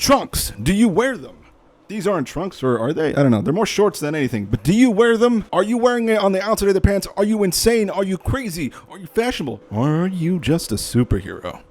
Trunks, do you wear them? These aren't trunks, or are they? I don't know. They're more shorts than anything. But do you wear them? Are you wearing it on the outside of the pants? Are you insane? Are you crazy? Are you fashionable? Or are you just a superhero?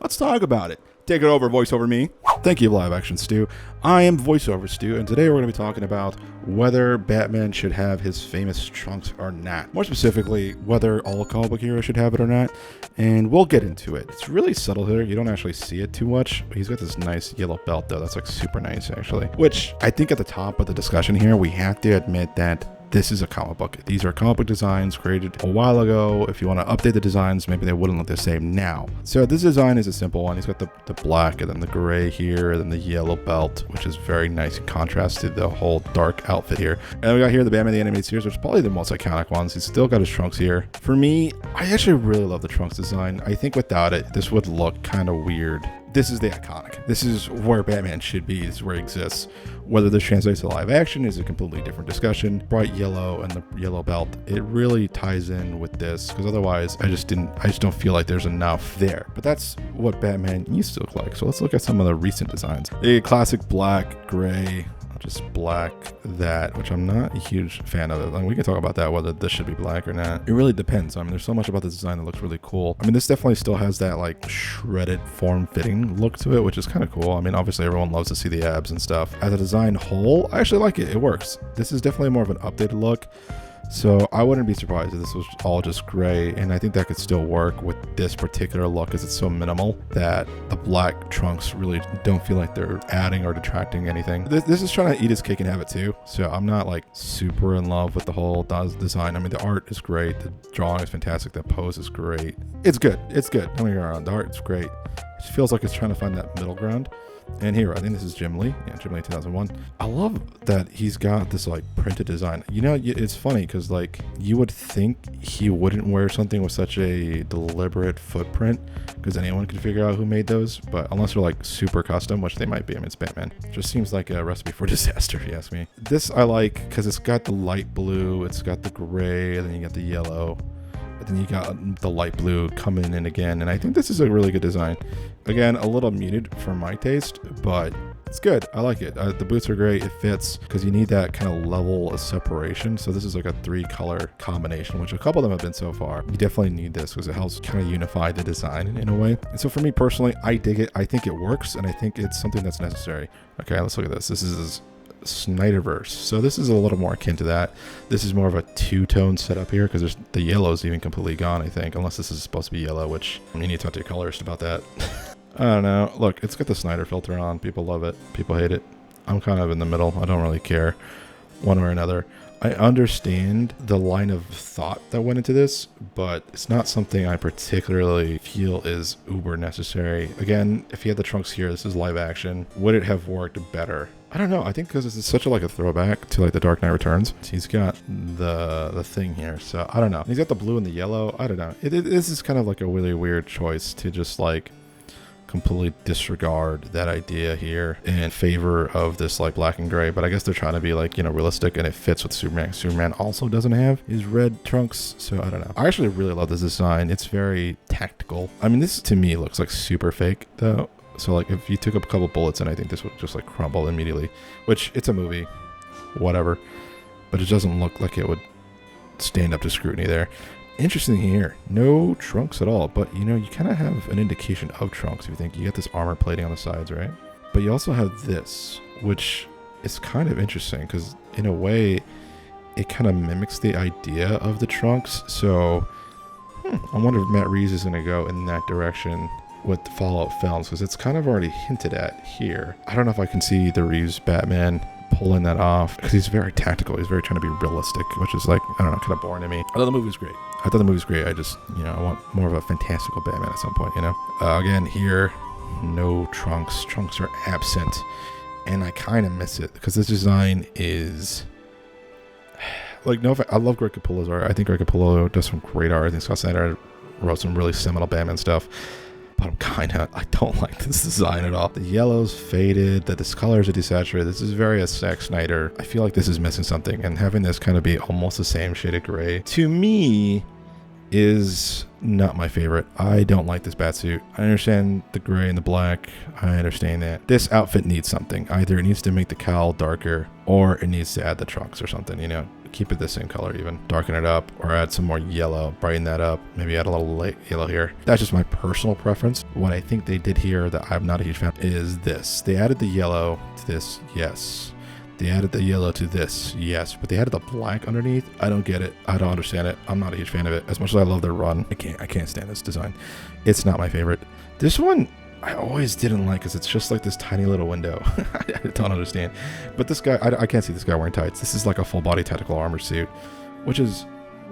Let's talk about it. Take it over, voiceover me. Thank you, Live Action Stu. I am voiceover Stu, and today we're going to be talking about whether Batman should have his famous trunks or not. More specifically, whether all comic book heroes should have it or not, and we'll get into it. It's really subtle here. You don't actually see it too much. He's got this nice yellow belt, though. That's like super nice, actually. Which I think at the top of the discussion here, we have to admit that this is a comic book. These are comic book designs created a while ago. If you want to update the designs, maybe they wouldn't look the same now. So this design is a simple one. He's got the black and then the gray here, and then the yellow belt, which is very nice in contrast to the whole dark outfit here. And we got here the Batman the Animated Series, which is probably the most iconic ones. He's still got his trunks here. For me, I actually really love the trunks design. I think without it, this would look kind of weird. This is the iconic. This is where Batman should be. This is where he exists. Whether this translates to live action is a completely different discussion. Bright yellow and the yellow belt, it really ties in with this, because otherwise I just don't feel like there's enough there. But that's what Batman used to look like. So let's look at some of the recent designs. A classic black, gray, just black, that, which I'm not a huge fan of. Like, we can talk about that, whether this should be black or not. It really depends. I mean, there's so much about the design that looks really cool. I mean, this definitely still has that like shredded form-fitting look to it, which is kind of cool. I mean, obviously everyone loves to see the abs and stuff. As a design whole, I actually like it. It works. This is definitely more of an updated look. So I wouldn't be surprised if this was all just gray, and I think that could still work with this particular look, because it's so minimal that the black trunks really don't feel like they're adding or detracting anything. This is trying to eat its cake and have it too, so I'm not like super in love with the whole design. I mean, the art is great, the drawing is fantastic, the pose is great. It's good. Don't get me wrong, the art is great. It feels like it's trying to find that middle ground. And here, I think this is Jim Lee. Yeah, Jim Lee 2001. I love that he's got this like printed design. You know, it's funny because like you would think he wouldn't wear something with such a deliberate footprint, because anyone could figure out who made those. But unless they're like super custom, which they might be. I mean, it's Batman. It just seems like a recipe for disaster, if you ask me. This I like because it's got the light blue, it's got the gray, and then you got the yellow. But then you got the light blue coming in again, and I think this is a really good design. Again, a little muted for my taste, but it's good. I like it. The boots are great. It fits because you need that kind of level of separation. So this is like a 3-color combination, which a couple of them have been so far. You definitely need this because it helps kind of unify the design in a way. And so for me personally, I dig it. I think it works, and I think it's something that's necessary. Okay, let's look at this. This is Snyderverse. So this is a little more akin to that. This is more of a two-tone setup here, because the yellow is even completely gone, I think, unless this is supposed to be yellow, which you need to talk to your colorist about that. I don't know. Look, it's got the Snyder filter on. People love it. People hate it. I'm kind of in the middle. I don't really care one way or another. I understand the line of thought that went into this, but it's not something I particularly feel is uber necessary. Again, if he had the trunks here, this is live action. Would it have worked better? I don't know. I think because this is such a throwback to like the Dark Knight Returns. He's got the thing here, so I don't know. He's got the blue and the yellow. I don't know. This is kind of like a really weird choice to just like completely disregard that idea here in favor of this like black and gray. But I guess they're trying to be like, you know, realistic, and it fits with Superman. Superman also doesn't have his red trunks, so I don't know. I actually really love this design. It's very tactical. I mean, this to me looks like super fake though. So like if you took up a couple bullets, and I think this would just like crumble immediately, which it's a movie, whatever, but it doesn't look like it would stand up to scrutiny there. Interesting here, no trunks at all, but you know, you kind of have an indication of trunks if you think. You get this armor plating on the sides, right? But you also have this, which is kind of interesting because in a way it kind of mimics the idea of the trunks. So I wonder if Matt Reeves is going to go in that direction with the Fallout films, because it's kind of already hinted at here. I don't know if I can see the Reeves Batman pulling that off, because he's very tactical. He's very trying to be realistic, which is like, I don't know, kind of boring to me. I thought the movie was great. I just, you know, I want more of a fantastical Batman at some point, you know? Again, here, no trunks. Trunks are absent, and I kind of miss it, because this design is like, no, I love Greg Capullo's art. I think Greg Capullo does some great art. I think Scott Snyder wrote some really seminal Batman stuff. But I don't like this design at all. The yellow's faded, the colors are desaturated. This is very a Zack Snyder. I feel like this is missing something, and having this kind of be almost the same shade of gray, to me, is not my favorite. I don't like this batsuit. I understand the gray and the black. I understand that. This outfit needs something. Either it needs to make the cowl darker, or it needs to add the trunks or something, you know. Keep it the same color even. Darken it up, or add some more yellow. Brighten that up. Maybe add a little light yellow here. That's just my personal preference. What I think they did here that I'm not a huge fan is this. They added the yellow to this, yes. They added the yellow to this, yes, but they added the black underneath. I don't get it. I don't understand it. I'm not a huge fan of it. As much as I love their run, I can't stand this design. It's not my favorite. This one, I always didn't like because it's just like this tiny little window. I don't understand. But this guy, I can't see this guy wearing tights. This is like a full body tactical armor suit, which is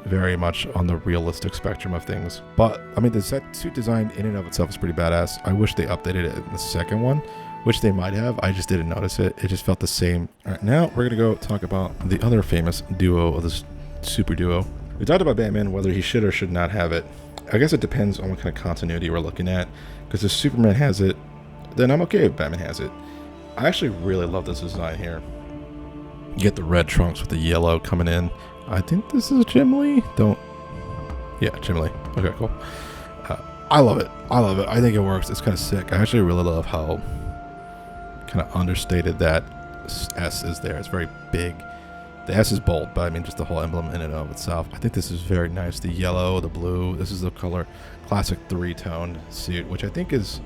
very much on the realistic spectrum of things. But I mean, the suit design in and of itself is pretty badass. I wish they updated it in the second one, which they might have. I just didn't notice it. It just felt the same. All right, now we're gonna go talk about the other famous duo of this super duo. We talked about Batman, whether he should or should not have it. I guess it depends on what kind of continuity we're looking at, because if Superman has it, then I'm okay if Batman has it. I actually really love this design here. You get the red trunks with the yellow coming in. I think this is Jim Lee. Yeah, Jim Lee. Okay, cool. I love it. I love it. I think it works. It's kind of sick. I actually really love how kind of understated that S is there. It's very big. The S is bold, but I mean just the whole emblem in and of itself. I think this is very nice. The yellow, the blue. This is the color classic three-tone suit, which I think is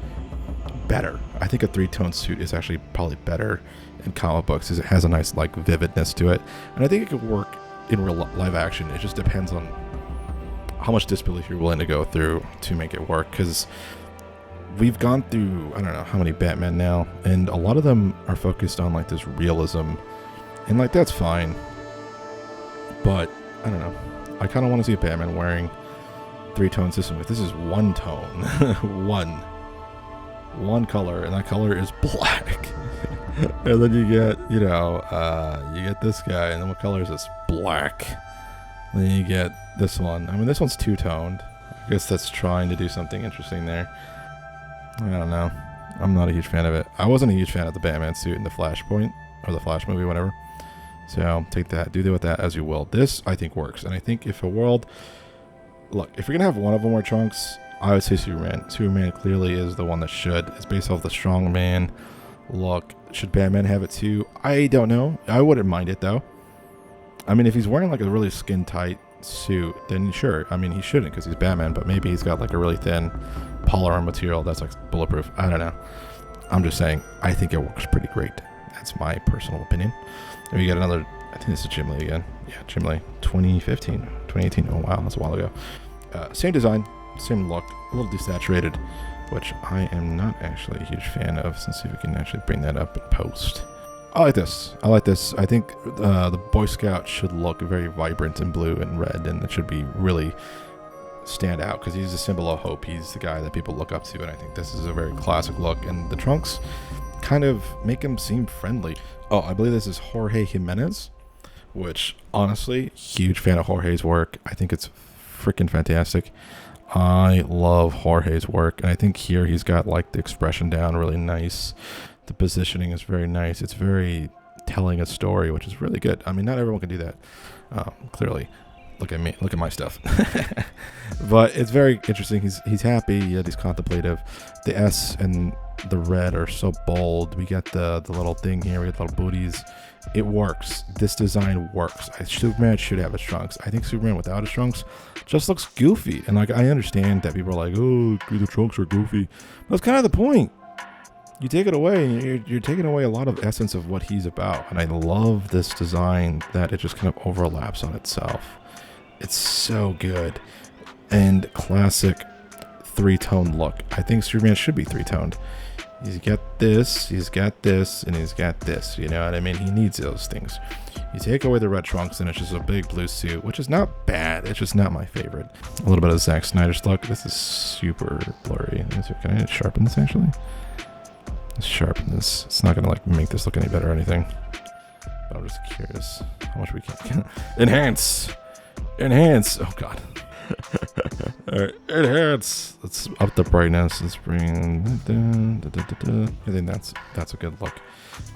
better. I think a three-tone suit is actually probably better in comic books because it has a nice like vividness to it, and I think it could work in real live action. It just depends on how much disbelief you're willing to go through to make it work, because we've gone through I don't know how many Batman now, and a lot of them are focused on like this realism, and like that's fine, but I don't know, I kind of want to see a Batman wearing three-tone system. If this is one tone one color, and that color is black, and then you get you get this guy, and then what color is this? Black. And then you get this one. I mean, this one's two-toned. I guess that's trying to do something interesting there. I don't know. I'm not a huge fan of it. I wasn't a huge fan of the Batman suit in the Flashpoint, or the Flash movie, whatever. So take that. Do with that as you will. This, I think, works. And I think if if you're going to have one of them wear trunks, I would say Superman. Superman clearly is the one that should. It's based off the strong man look. Should Batman have it too? I don't know. I wouldn't mind it, though. I mean, if he's wearing like a really skin-tight suit, then sure. I mean, he shouldn't because he's Batman, but maybe he's got like a really thin polymer material that's like bulletproof. I don't know. I'm just saying, I think it works pretty great. That's my personal opinion. And we got another, I think this is Jim Lee again. Yeah, Jim Lee, 2015, 2018. Oh, wow, that's a while ago. Same design, same look, a little desaturated, which I am not actually a huge fan of. So let's see if we can actually bring that up in post. I like this. I like this. I think the Boy Scout should look very vibrant in blue and red, and it should be really stand out because he's a symbol of hope. He's the guy that people look up to, and I think this is a very classic look. And the trunks kind of make him seem friendly. Oh, I believe this is Jorge Jimenez, which honestly, huge fan of Jorge's work. I think it's freaking fantastic. I love Jorge's work, and I think here he's got like the expression down really nice. The positioning is very nice. It's very telling a story, which is really good. I mean, not everyone can do that. Clearly, look at me, look at my stuff. But it's very interesting. He's happy, yet he's contemplative. The S and the red are so bold. We get the little thing here. We get the little booties. It works. This design works. Superman should have his trunks. I think Superman without his trunks just looks goofy. And like, I understand that people are like, oh, the trunks are goofy. That's kind of the point. You take it away, and you're taking away a lot of essence of what he's about. And I love this design that it just kind of overlaps on itself. It's so good. And classic three-tone look. I think Superman should be three-toned. He's got this, and he's got this. You know what I mean? He needs those things. You take away the red trunks, and it's just a big blue suit, which is not bad. It's just not my favorite. A little bit of Zack Snyder's look. This is super blurry. Can I sharpen this, actually? Let's sharpen this. It's not going to like make this look any better or anything. But I'm just curious how much we can enhance. Oh, God. All right, enhance. Let's up the brightness. Let's bring that down. I think that's a good look.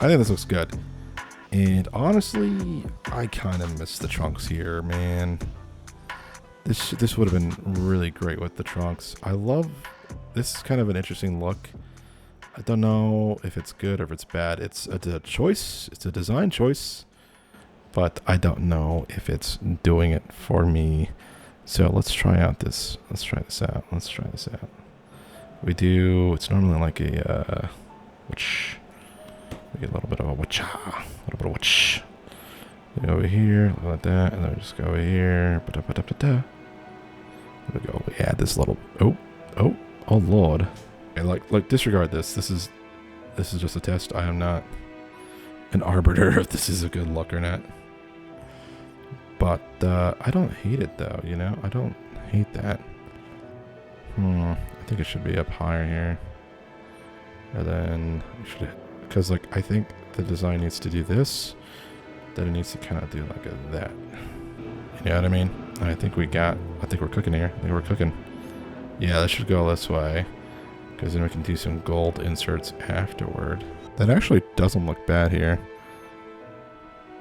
I think this looks good. And honestly, I kind of miss the trunks here, man. This would have been really great with the trunks. I love this. Is kind of an interesting look. I don't know if it's good or if it's bad. It's a choice. It's a design choice, but I don't know if it's doing it for me. So let's try out this. Let's try this out. Let's try this out. We do. It's normally like a which. We get a little bit of a witcha, a little bit of witch. We go over here, like that, and then we just go over here. There we go. We add this little. Oh Lord. Okay, like disregard this. This is just a test. I am not an arbiter if this is a good look or not. But I don't hate it though. You know, I don't hate that. I think it should be up higher here, and then we should. Because like I think the design needs to do this, then it needs to kind of do like that. You know what I mean? And I think we're cooking here. I think we're cooking. Yeah, that should go this way, because then we can do some gold inserts afterward. That actually doesn't look bad here.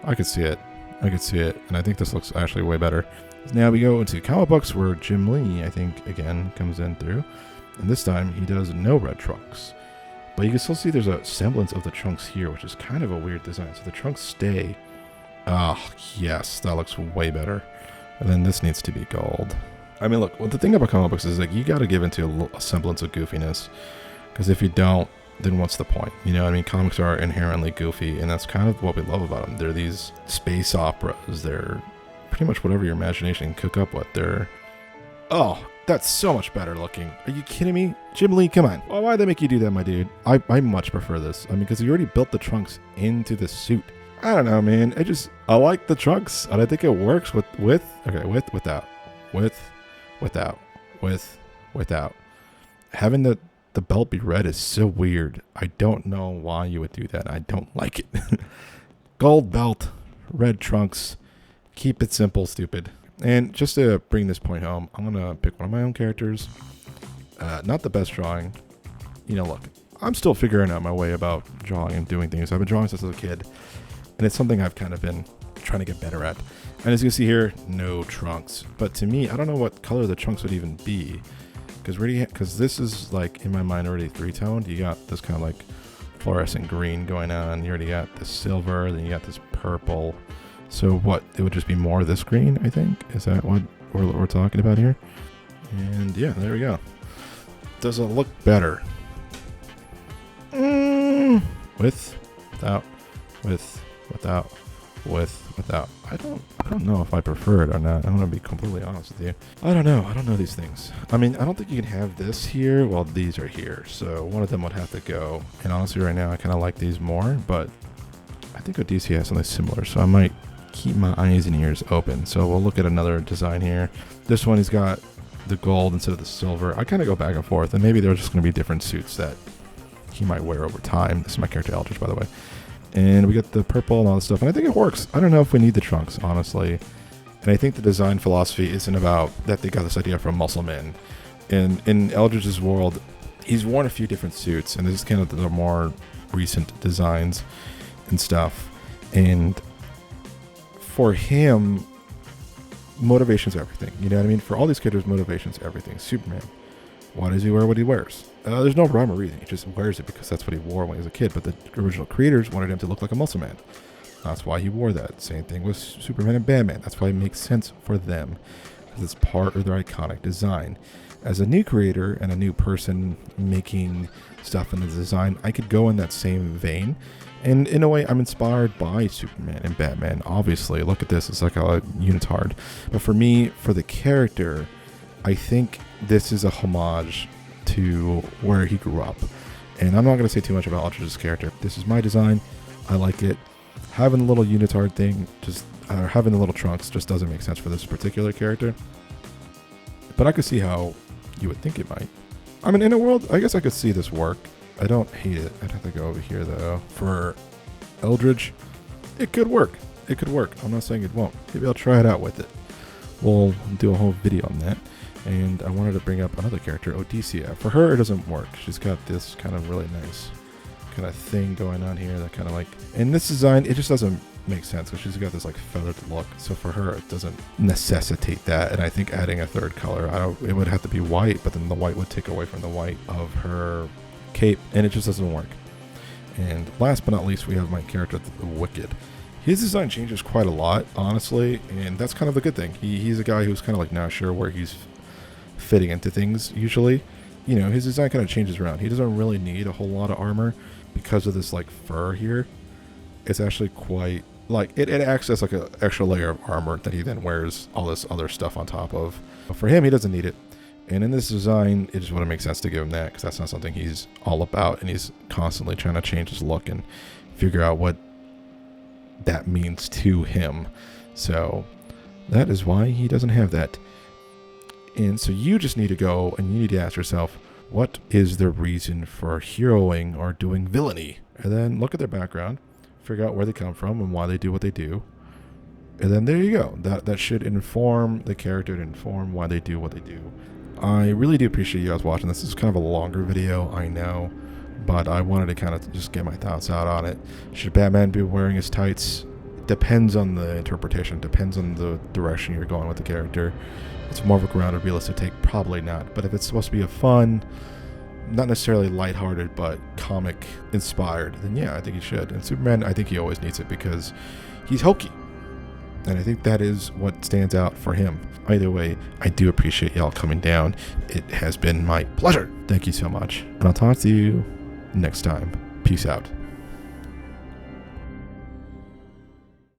I could see it. And I think this looks actually way better. Now we go into comic books where Jim Lee, I think, again, comes in through. And this time he does no red trunks. But you can still see there's a semblance of the trunks here, which is kind of a weird design. So the trunks stay. Oh, yes, that looks way better. And then this needs to be gold. I mean, look, well, the thing about comic books is like you got to give into a semblance of goofiness. Because if you don't, then what's the point? You know what I mean? Comics are inherently goofy, and that's kind of what we love about them. They're these space operas. They're pretty much whatever your imagination can cook up with. They're... Oh, that's so much better looking. Are you kidding me? Jim Lee, come on. Well, why'd they make you do that, my dude? I much prefer this. I mean, because you already built the trunks into the suit. I don't know, man. I like the trunks, and I think it works without. Having the belt be red is so weird. I don't know why you would do that. I don't like it. Gold belt, red trunks. Keep it simple, stupid. And just to bring this point home, I'm going to pick one of my own characters. Not the best drawing. You know, look, I'm still figuring out my way about drawing and doing things. I've been drawing since I was a kid, and it's something I've kind of been trying to get better at. And as you can see here, no trunks. But to me, I don't know what color the trunks would even be. Because this is, like, in my mind, already three-toned. You got this kind of, like, fluorescent green going on. You already got this silver. Then you got this purple. So what? It would just be more of this green, I think? Is that what we're talking about here? And, yeah, there we go. Does it look better? With, without, without. I don't know if I prefer it or not. I'm going to be completely honest with you. I don't know these things. I mean, I don't think you can have this here while these are here. So one of them would have to go. And honestly, right now, I kind of like these more. But I think Odyssey has something similar. So I might keep my eyes and ears open. So we'll look at another design here. This one, he's got the gold instead of the silver. I kind of go back and forth. And maybe they're just going to be different suits that he might wear over time. This is my character Eldridge, by the way. And we got the purple and all this stuff. And I think it works. I don't know if we need the trunks, honestly. And I think the design philosophy isn't about that they got this idea from Muscle Men. And in Eldridge's world, he's worn a few different suits. And this is kind of the more recent designs and stuff. And for him, motivation's everything. You know what I mean? For all these characters, motivation's everything. Superman. Why does he wear what he wears? There's no rhyme or reason. He just wears it because that's what he wore when he was a kid. But the original creators wanted him to look like a muscle man. That's why he wore that. Same thing with Superman and Batman. That's why it makes sense for them. Because it's part of their iconic design. As a new creator and a new person making stuff in the design, I could go in that same vein. And in a way, I'm inspired by Superman and Batman. Obviously, look at this. It's like a unitard. But for me, for the character, I think this is a homage to where he grew up. And I'm not going to say too much about Aldridge's character. This is my design. I like it. Having a little unitard thing, having the little trunks just doesn't make sense for this particular character. But I could see how you would think it might. I mean, in a world, I guess I could see this work. I don't hate it. I'd have to go over here, though. For Eldridge, it could work. It could work. I'm not saying it won't. Maybe I'll try it out with it. We'll do a whole video on that. And I wanted to bring up another character, Odyssea. For her, it doesn't work. She's got this kind of really nice kind of thing going on here that kind of like... In this design, it just doesn't makes sense because she's got this like feathered look. So for her, it doesn't necessitate that. And I think adding a third color, it would have to be white, but then the white would take away from the white of her cape, and it just doesn't work. And last but not least, we have my character, the Wicked. His design changes quite a lot, honestly, and that's kind of a good thing. He's a guy who's kind of like not sure where he's fitting into things usually. You know, his design kind of changes around. He doesn't really need a whole lot of armor because of this like fur here. It's actually quite like it acts as like an extra layer of armor that he then wears all this other stuff on top of. But for him, he doesn't need it. And in this design, it just wouldn't make sense to give him that because that's not something he's all about, and he's constantly trying to change his look and figure out what that means to him. So that is why he doesn't have that. And so you just need to go and you need to ask yourself, what is the reason for heroing or doing villainy? And then look at their background, figure out where they come from and why they do what they do. And then there you go. That should inform the character, to inform why they do what they do. I really do appreciate you guys watching this. This is kind of a longer video, I know, but I wanted to kind of just get my thoughts out on it. Should Batman be wearing his tights? Depends on the interpretation, depends on the direction you're going with the character. It's more of a grounded, realistic take, probably not. But if it's supposed to be a fun, not necessarily lighthearted, but comic inspired, then yeah, I think he should. And Superman, I think he always needs it because he's hokey. And I think that is what stands out for him. Either way, I do appreciate y'all coming down. It has been my pleasure. Thank you so much. And I'll talk to you next time. Peace out.